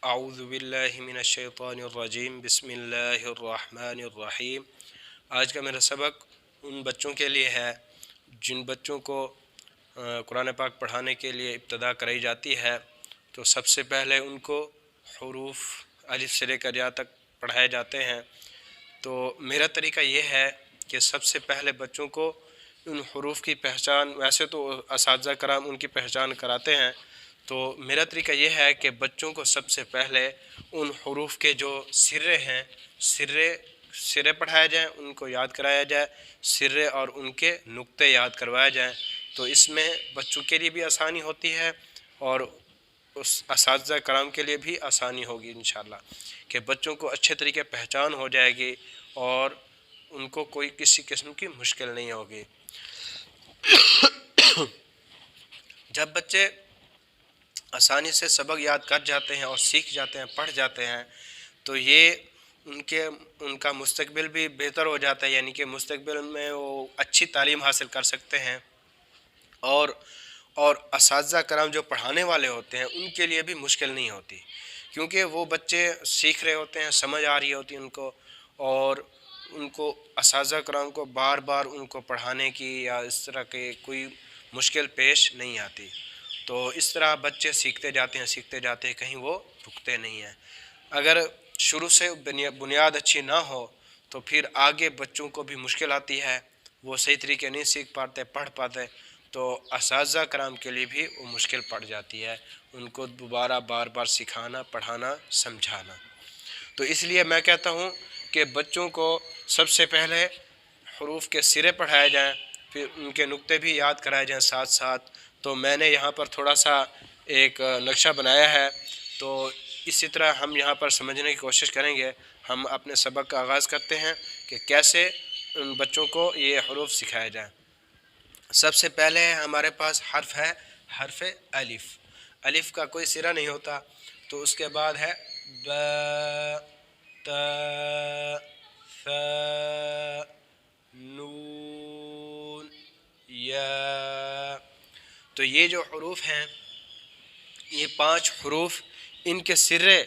اعوذ باللہ من الشیطان الرجیم بسم اللہ الرحمن الرحیم۔ آج کا میرا سبق ان بچوں کے لیے ہے جن بچوں کو قرآن پاک پڑھانے کے لیے ابتدا کرائی جاتی ہے تو سب سے پہلے ان کو حروف الف سے لے کر یا تک پڑھائے جاتے ہیں۔ تو میرا طریقہ یہ ہے کہ سب سے پہلے بچوں کو ان حروف کی پہچان، ویسے تو اساتذہ کرام ان کی پہچان کراتے ہیں، تو میرا طریقہ یہ ہے کہ بچوں کو سب سے پہلے ان حروف کے جو سرے ہیں سرے پڑھائے جائیں، ان کو یاد کرایا جائے، سرے اور ان کے نقطے یاد کروائے جائیں۔ تو اس میں بچوں کے لیے بھی آسانی ہوتی ہے اور اس اساتذہ کرام کے لیے بھی آسانی ہوگی انشاءاللہ، کہ بچوں کو اچھے طریقے پہچان ہو جائے گی اور ان کو کوئی کسی قسم کی مشکل نہیں ہوگی۔ جب بچے آسانی سے سبق یاد کر جاتے ہیں اور سیکھ جاتے ہیں، پڑھ جاتے ہیں، تو یہ ان کا مستقبل بھی بہتر ہو جاتا ہے، یعنی کہ مستقبل میں وہ اچھی تعلیم حاصل کر سکتے ہیں اور اساتذہ کرام جو پڑھانے والے ہوتے ہیں ان کے لیے بھی مشکل نہیں ہوتی، کیونکہ وہ بچے سیکھ رہے ہوتے ہیں، سمجھ آ رہی ہوتی ہے ان کو، اور ان کو اساتذہ کرام کو بار بار ان کو پڑھانے کی یا اس طرح کے کوئی مشکل پیش نہیں آتی۔ تو اس طرح بچے سیکھتے جاتے ہیں، کہیں وہ رکتے نہیں ہیں۔ اگر شروع سے بنیاد اچھی نہ ہو تو پھر آگے بچوں کو بھی مشکل آتی ہے، وہ صحیح طریقے نہیں سیکھ پاتے، پڑھ پاتے، تو اساتذہ کرام کے لیے بھی وہ مشکل پڑ جاتی ہے، ان کو دوبارہ بار بار سکھانا، پڑھانا، سمجھانا۔ تو اس لیے میں کہتا ہوں کہ بچوں کو سب سے پہلے حروف کے سرے پڑھائے جائیں، پھر ان کے نقطے بھی یاد کرائے جائیں ساتھ ساتھ۔ تو میں نے یہاں پر تھوڑا سا ایک نقشہ بنایا ہے، تو اسی طرح ہم یہاں پر سمجھنے کی کوشش کریں گے۔ ہم اپنے سبق کا آغاز کرتے ہیں کہ کیسے ان بچوں کو یہ حروف سکھائے جائیں۔ سب سے پہلے ہمارے پاس حرف ہے، حرف الف۔ الف کا کوئی سرا نہیں ہوتا، تو اس کے بعد ہے با، تا، ثا، نون، یا۔ تو یہ جو حروف ہیں، یہ 5 حروف، ان کے سرے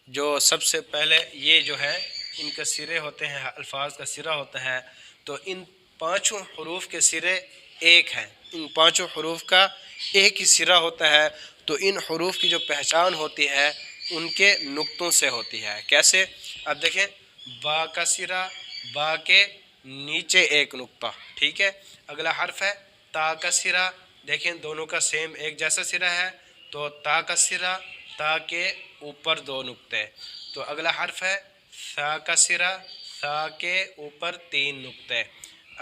جو سب سے پہلے یہ جو ہے ان کے سرے ہوتے ہیں، الفاظ کا سرا ہوتا ہے، تو ان 5 حروف کے سرے ایک ہیں، ان 5 حروف کا ایک ہی سرا ہوتا ہے۔ تو ان حروف کی جو پہچان ہوتی ہے ان کے نقطوں سے ہوتی ہے۔ کیسے؟ اب دیکھیں، با کا سرا، با کے نیچے ایک نقطہ، ٹھیک ہے۔ اگلا حرف ہے تا کا سرا، دیکھیں دونوں کا سیم ایک جیسا سرا ہے، تو تا کا سرا، تا کے اوپر 2 نقطے۔ تو اگلا حرف ہے ثا کا سرا، ثا کے اوپر 3 نقطے۔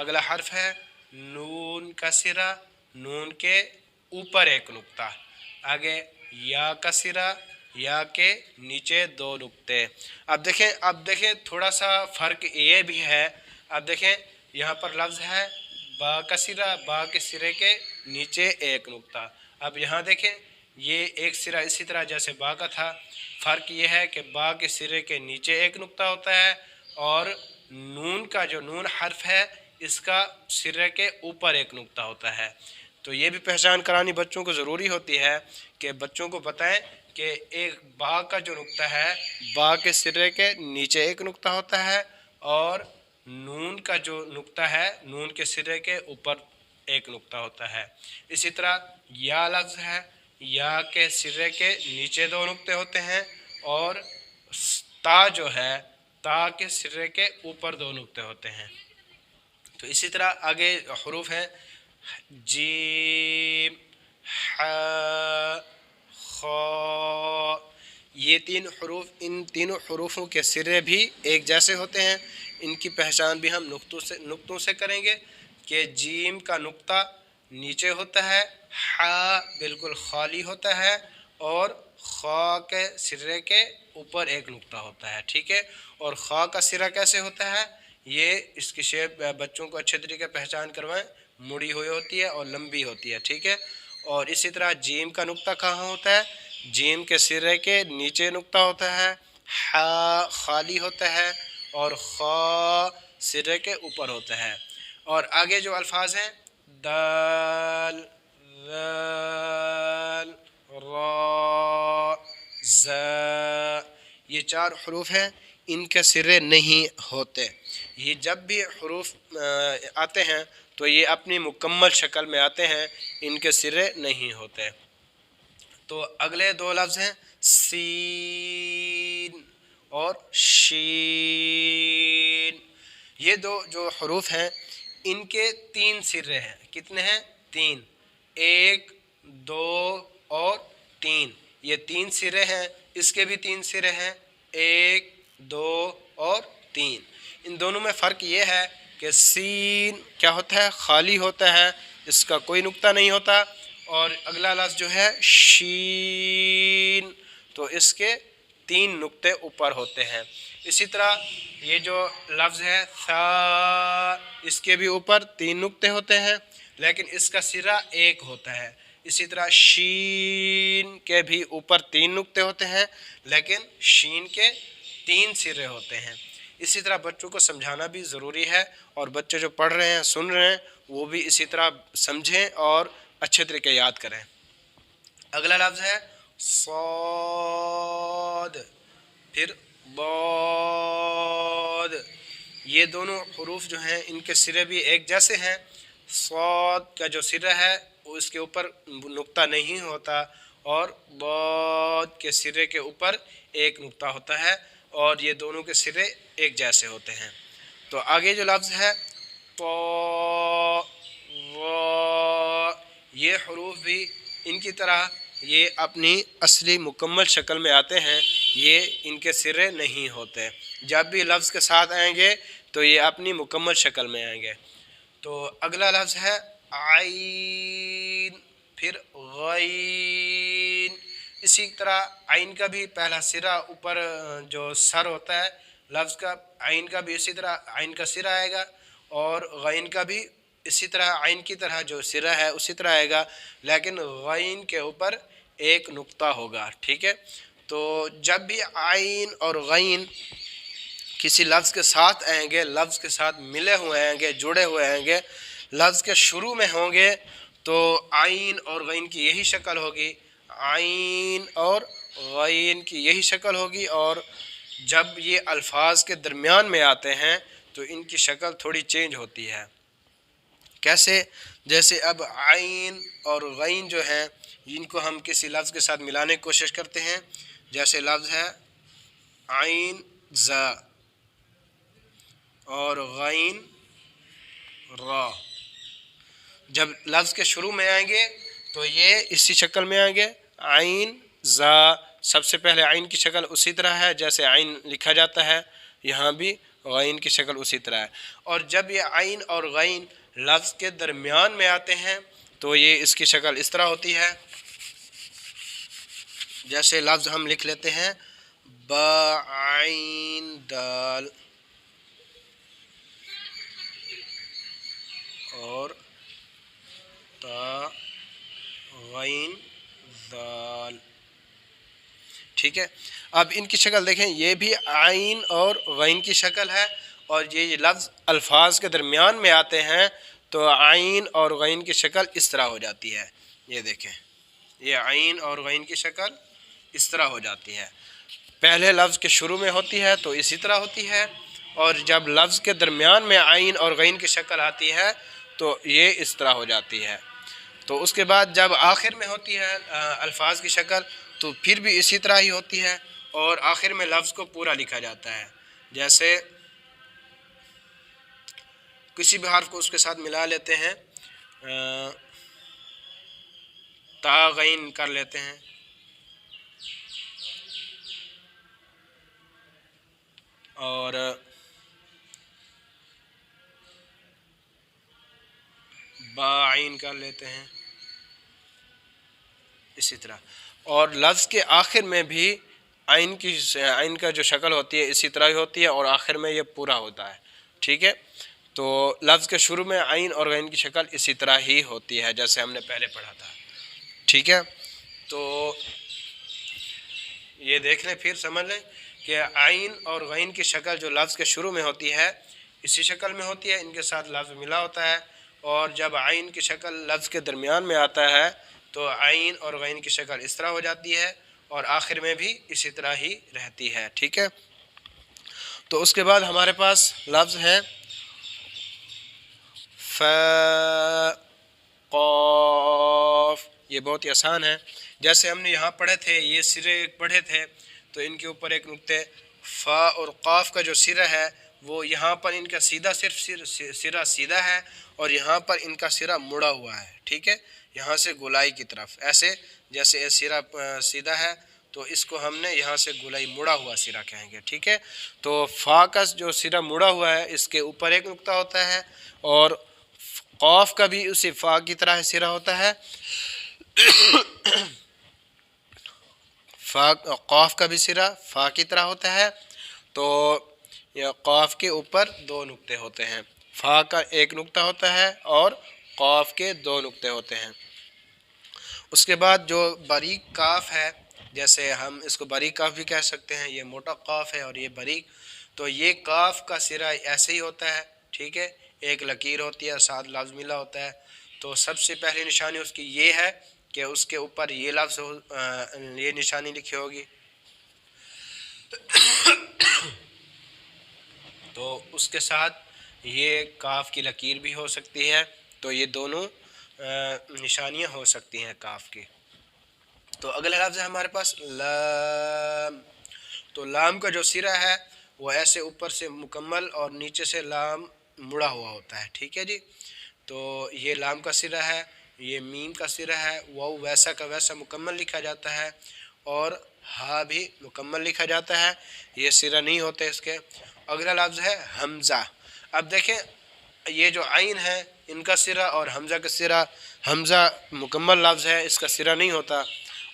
اگلا حرف ہے نون کا سرا، نون کے اوپر 1 نقطہ۔ آگے یا کا سرا، یا کے نیچے 2 نقطے۔ اب دیکھیں تھوڑا سا فرق یہ بھی ہے۔ اب دیکھیں یہاں پر لفظ ہے با کا سرا، با کے سرے کے نیچے 1 نقطہ۔ اب یہاں دیکھیں یہ ایک سرا اسی طرح جیسے با کا تھا، فرق یہ ہے کہ با کے سرے کے نیچے 1 نقطہ ہوتا ہے، اور نون کا جو نون حرف ہے اس کا سرے کے اوپر 1 نقطہ ہوتا ہے۔ تو یہ بھی پہچان کرانی بچوں کو ضروری ہوتی ہے کہ بچوں کو بتائیں کہ ایک با کا جو نقطہ ہے، با کے سرے کے نیچے 1 نقطہ ہوتا ہے، اور نون کا جو نقطہ ہے نون کے سرے کے اوپر 1 نقطہ ہوتا ہے۔ اسی طرح یا لفظ ہے، یا کے سرے کے نیچے 2 نقطے ہوتے ہیں، اور تا جو ہے، تا کے سرے کے اوپر 2 نقطے ہوتے ہیں۔ تو اسی طرح آگے حروف ہیں جیم، ح، خ۔ یہ 3 حروف، ان تینوں حروفوں کے سرے بھی ایک جیسے ہوتے ہیں۔ ان کی پہچان بھی ہم نقطوں سے کریں گے کہ جیم کا نقطہ نیچے ہوتا ہے، ح بالکل خالی ہوتا ہے، اور خ کے سرے کے اوپر 1 نقطہ ہوتا ہے، ٹھیک ہے۔ اور خ کا سرا کیسے ہوتا ہے، یہ اس کی شیپ بچوں کو اچھے طریقے پہچان کروائیں، مڑی ہوئی ہوتی ہے اور لمبی ہوتی ہے، ٹھیک ہے۔ اور اسی طرح جیم کا نقطہ کہاں ہوتا ہے، جیم کے سرے کے نیچے نقطہ ہوتا ہے، ح خالی ہوتا ہے، اور خ سرے کے اوپر ہوتا ہے۔ اور آگے جو الفاظ ہیں دال، ذال، را، زال، یہ 4 حروف ہیں، ان کے سرے نہیں ہوتے۔ یہ جب بھی حروف آتے ہیں تو یہ اپنی مکمل شکل میں آتے ہیں، ان کے سرے نہیں ہوتے۔ تو اگلے 2 لفظ ہیں سین اور شین۔ یہ 2 جو حروف ہیں ان کے 3 سرے ہیں۔ کتنے ہیں؟ 3، 1، 2 اور 3۔ یہ 3 سرے ہیں، اس کے بھی 3 سرے ہیں، 1، 2 اور 3۔ ان دونوں میں فرق یہ ہے کہ سین کیا ہوتا ہے؟ خالی ہوتا ہے، اس کا کوئی نقطہ نہیں ہوتا، اور اگلا لفظ جو ہے شین تو اس کے 3 نقطے اوپر ہوتے ہیں۔ اسی طرح یہ جو لفظ ہے ثا، اس کے بھی اوپر 3 نقطے ہوتے ہیں لیکن اس کا سرا 1 ہوتا ہے۔ اسی طرح شین کے بھی اوپر 3 نقطے ہوتے ہیں لیکن شین کے 3 سرے ہوتے ہیں۔ اسی طرح بچوں کو سمجھانا بھی ضروری ہے، اور بچے جو پڑھ رہے ہیں سن رہے ہیں وہ بھی اسی طرح سمجھیں اور اچھے طریقے یاد کریں۔ اگلا لفظ ہے صاد، پھر ضاد۔ یہ دونوں حروف جو ہیں ان کے سرے بھی ایک جیسے ہیں۔ صاد کا جو سرہ ہے وہ اس کے اوپر نقطہ نہیں ہوتا، اور ضاد کے سرے کے اوپر 1 نقطہ ہوتا ہے، اور یہ دونوں کے سرے ایک جیسے ہوتے ہیں۔ تو آگے جو لفظ ہے طا، یہ حروف بھی ان کی طرح یہ اپنی اصلی مکمل شکل میں آتے ہیں، یہ ان کے سرے نہیں ہوتے۔ جب بھی لفظ کے ساتھ آئیں گے تو یہ اپنی مکمل شکل میں آئیں گے۔ تو اگلا لفظ ہے عین، پھر غین۔ اسی طرح عین کا بھی پہلا سرا اوپر جو سر ہوتا ہے لفظ کا، عین کا بھی اسی طرح عین کا سرا آئے گا، اور غین کا بھی اسی طرح عین کی طرح جو سرا ہے اسی طرح آئے گا، لیکن غین کے اوپر 1 نقطہ ہوگا، ٹھیک ہے۔ تو جب بھی عین اور غین کسی لفظ کے ساتھ آئیں گے، لفظ کے ساتھ ملے ہوئے آئیں گے، جڑے ہوئے آئیں گے، لفظ کے شروع میں ہوں گے تو عین اور غین کی یہی شکل ہوگی، عین اور غین کی یہی شکل ہوگی، اور جب یہ الفاظ کے درمیان میں آتے ہیں تو ان کی شکل تھوڑی چینج ہوتی ہے۔ کیسے؟ جیسے اب عین اور غین جو ہیں ان کو ہم کسی لفظ کے ساتھ ملانے کی کوشش کرتے ہیں، جیسے لفظ ہے عین زا اور غین را۔ جب لفظ کے شروع میں آئیں گے تو یہ اسی شکل میں آئیں گے، عین زا، سب سے پہلے عین کی شکل اسی طرح ہے جیسے عین لکھا جاتا ہے، یہاں بھی غین کی شکل اسی طرح ہے۔ اور جب یہ عین اور غین لفظ کے درمیان میں آتے ہیں تو یہ اس کی شکل اس طرح ہوتی ہے، جیسے لفظ ہم لکھ لیتے ہیں با عین دال اور تا غین ذال، ٹھیک ہے۔ اب ان کی شکل دیکھیں، یہ بھی عین اور غین کی شکل ہے، اور یہ لفظ الفاظ کے درمیان میں آتے ہیں تو عین اور غین کی شکل اس طرح ہو جاتی ہے۔ یہ دیکھیں، یہ عین اور غین کی شکل اس طرح ہو جاتی ہے۔ پہلے لفظ کے شروع میں ہوتی ہے تو اسی طرح ہوتی ہے، اور جب لفظ کے درمیان میں عین اور غین کی شکل آتی ہے تو یہ اس طرح ہو جاتی ہے۔ تو اس کے بعد جب آخر میں ہوتی ہے الفاظ کی شکل تو پھر بھی اسی طرح ہی ہوتی ہے، اور آخر میں لفظ کو پورا لکھا جاتا ہے، جیسے کسی بھی حرف کو اس کے ساتھ ملا لیتے ہیں، تا غین کر لیتے ہیں، اور با عین کر لیتے ہیں، اسی طرح۔ اور لفظ کے آخر میں بھی عین کا جو شکل ہوتی ہے اسی طرح ہی ہوتی ہے، اور آخر میں یہ پورا ہوتا ہے، ٹھیک ہے۔ تو لفظ کے شروع میں عین اور غین کی شکل اسی طرح ہی ہوتی ہے جیسے ہم نے پہلے پڑھا تھا، ٹھیک ہے۔ تو یہ دیکھ لیں، پھر سمجھ لیں کہ عین اور غین کی شکل جو لفظ کے شروع میں ہوتی ہے اسی شکل میں ہوتی ہے، ان کے ساتھ لفظ ملا ہوتا ہے، اور جب عین کی شکل لفظ کے درمیان میں آتا ہے تو عین اور غین کی شکل اس طرح ہو جاتی ہے، اور آخر میں بھی اسی طرح ہی رہتی ہے، ٹھیک ہے۔ تو اس کے بعد ہمارے پاس لفظ ہے ف قاف، یہ بہت ہی آسان ہے۔ جیسے ہم نے یہاں پڑھے تھے، یہ سرے پڑھے تھے، تو ان کے اوپر ایک نقطے فا اور قاف کا جو سرہ ہے وہ یہاں پر ان کا سیدھا صرف سرہ سیدھا ہے، اور یہاں پر ان کا سرہ مڑا ہوا ہے، ٹھیک ہے، یہاں سے گولائی کی طرف، ایسے جیسے یہ سرہ سیدھا ہے تو اس کو ہم نے یہاں سے گولائی مڑا ہوا سرہ کہیں گے، ٹھیک ہے۔ تو فا کا جو سرہ مڑا ہوا ہے اس کے اوپر ایک نقطہ ہوتا ہے، اور قاف کا بھی اسی فا کی طرح سرہ ہوتا ہے، قاف کا بھی سرہ فا کی طرح ہوتا ہے، تو قاف کے اوپر دو نقطے ہوتے ہیں، فا کا ایک نقطہ ہوتا ہے اور قاف کے دو نقطے ہوتے ہیں۔ اس کے بعد جو باریک کاف ہے، جیسے ہم اس کو باریک کاف بھی کہہ سکتے ہیں، یہ موٹا قاف ہے اور یہ باریک، تو یہ کاف کا سرہ ایسے ہی ہوتا ہے، ٹھیک ہے، ایک لکیر ہوتی ہے، ساتھ لفظ ملا ہوتا ہے۔ تو سب سے پہلی نشانی اس کی یہ ہے کہ اس کے اوپر یہ لفظ یہ نشانی لکھی ہوگی، تو اس کے ساتھ یہ کاف کی لکیر بھی ہو سکتی ہے، تو یہ دونوں نشانیاں ہو سکتی ہیں کاف کی۔ تو اگلا لفظ ہے ہمارے پاس لام، تو لام کا جو سرہ ہے وہ ایسے اوپر سے مکمل اور نیچے سے لام مڑا ہوا ہوتا ہے، ٹھیک ہے جی۔ تو یہ لام کا سرہ ہے، یہ میم کا سرہ ہے، واو ویسا کا ویسا مکمل لکھا جاتا ہے، اور ہا بھی مکمل لکھا جاتا ہے، یہ سرہ نہیں ہوتے اس کے۔ اگلا لفظ ہے حمزہ۔ اب دیکھیں یہ جو عین ہے ان کا سرہ اور حمزہ کا سرہ، حمزہ مکمل لفظ ہے، اس کا سرہ نہیں ہوتا،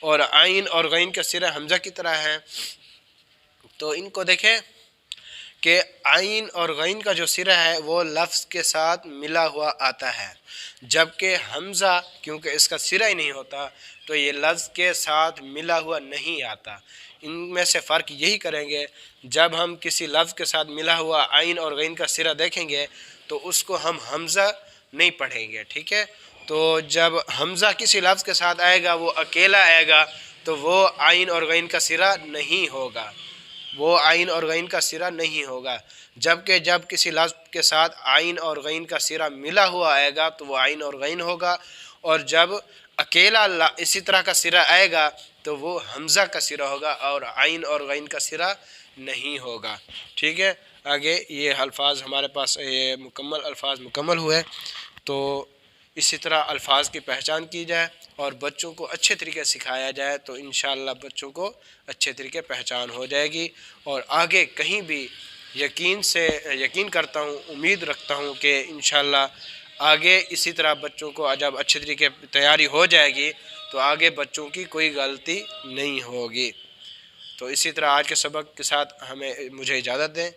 اور عین اور غین کا سرہ حمزہ کی طرح ہے۔ تو ان کو دیکھیں کہ عین اور غین کا جو سرہ ہے وہ لفظ کے ساتھ ملا ہوا آتا ہے، جبکہ حمزہ کیونکہ اس کا سرہ ہی نہیں ہوتا تو یہ لفظ کے ساتھ ملا ہوا نہیں آتا۔ ان میں سے فرق یہی کریں گے، جب ہم کسی لفظ کے ساتھ ملا ہوا عین اور غین کا سرہ دیکھیں گے تو اس کو ہم حمزہ نہیں پڑھیں گے، ٹھیک ہے۔ تو جب حمزہ کسی لفظ کے ساتھ آئے گا، وہ اکیلا آئے گا، تو وہ عین اور غین کا سرہ نہیں ہوگا، وہ عین اور غین کا سرہ نہیں ہوگا، جبکہ جب کسی لفظ کے ساتھ عین اور غین کا سرہ ملا ہوا آئے گا تو وہ عین اور غین ہوگا، اور جب اکیلا اسی طرح کا سرہ آئے گا تو وہ حمزہ کا سرہ ہوگا اور عین اور غین کا سرہ نہیں ہوگا، ٹھیک ہے۔ آگے یہ الفاظ ہمارے پاس یہ مکمل الفاظ مکمل ہوئے، تو اسی طرح الفاظ کی پہچان کی جائے اور بچوں کو اچھے طریقے سکھایا جائے تو انشاءاللہ بچوں کو اچھے طریقے پہچان ہو جائے گی، اور آگے کہیں بھی یقین کرتا ہوں، امید رکھتا ہوں کہ انشاءاللہ آگے اسی طرح بچوں کو جب اچھے طریقے تیاری ہو جائے گی تو آگے بچوں کی کوئی غلطی نہیں ہوگی۔ تو اسی طرح آج کے سبق کے ساتھ مجھے اجازت دیں۔